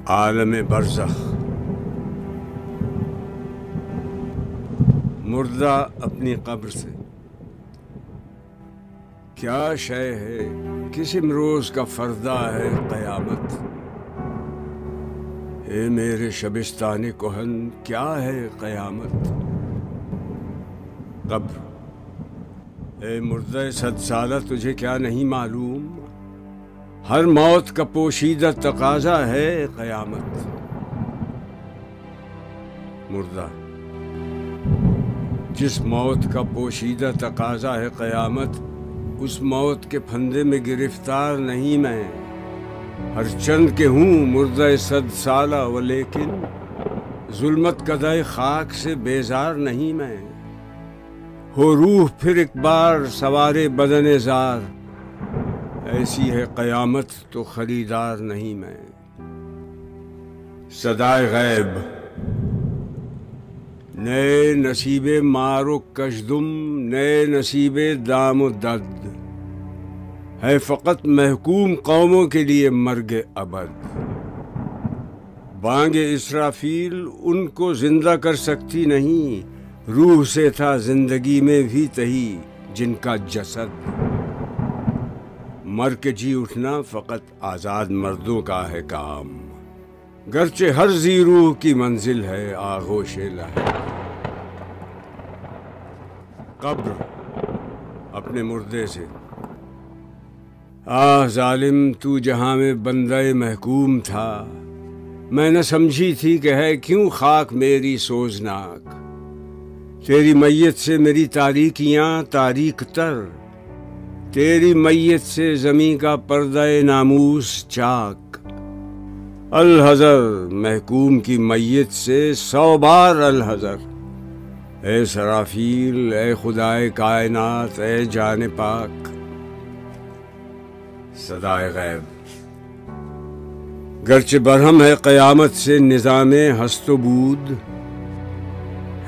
عالم برزخ۔ مردہ اپنی قبر سے کیا شے ہے، کس امروز کا فردہ ہے قیامت۔ اے میرے شبستان کہن کیا ہے قیامت۔ قبر، اے مردہ 100 سالہ تجھے کیا نہیں معلوم، ہر موت کا پوشیدہ تقاضا ہے قیامت۔ مردہ، جس موت کا پوشیدہ تقاضا ہے قیامت، اس موت کے پھندے میں گرفتار نہیں میں، ہر چند کہ ہوں مردہ 100 سالہ ولیکن ظلمت کدائے خاک سے بیزار نہیں میں۔ ہو روح پھر ایک بار سوارے بدن زار، ایسی ہے قیامت تو خریدار نہیں میں۔ صدائے غیب، نئے نصیب مار و کشدم، نئے نصیب دام و دد، ہے فقط محکوم قوموں کے لیے مرگ ابد۔ بانگ اسرافیل ان کو زندہ کر سکتی نہیں، روح سے تھا زندگی میں بھی تہی جن کا جسد۔ مر کے جی اٹھنا فقط آزاد مردوں کا ہے کام، گرچہ ہر ذی روح کی منزل ہے آغوش لہب۔ قبر اپنے مردے سے، آہ ظالم تو جہاں میں بندہ محکوم تھا، میں نہ سمجھی تھی کہ ہے کیوں خاک میری سوزناک۔ تیری میت سے میری تاریکیاں تاریک تر، تیری میت سے زمین کا پردہ ناموس چاک۔ الحذر، محکوم کی میت سے 100 بار الحذر۔ اے سرافیل، اے خدائے کائنات، اے جان پاک۔ صدائے غیب، گرچہ برہم ہے قیامت سے نظام ہست و بود،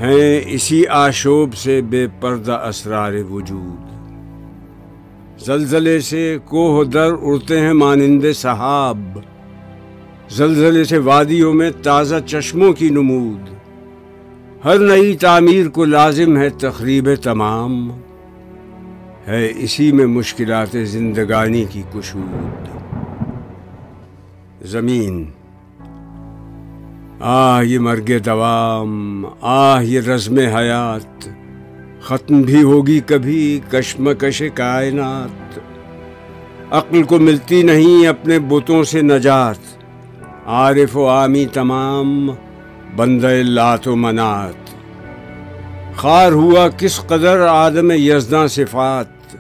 ہیں اسی آشوب سے بے پردہ اسرار وجود۔ زلزلے سے کوہ در اڑتے ہیں مانند سحاب، زلزلے سے وادیوں میں تازہ چشموں کی نمود۔ ہر نئی تعمیر کو لازم ہے تخریب تمام، ہے اسی میں مشکلات زندگانی کی کشود۔ زمین، آہ یہ مرگ دوام، آہ یہ رزم حیات، ختم بھی ہوگی کبھی کشمکش کائنات۔ عقل کو ملتی نہیں اپنے بتوں سے نجات، عارف و عامی تمام بندہ لات و منات۔ خوار ہوا کس قدر آدم یزداں صفات،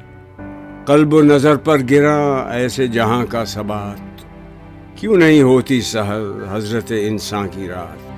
قلب و نظر پر گرا ایسے جہاں کا ثبات۔ کیوں نہیں ہوتی سحر حضرت انسان کی رات۔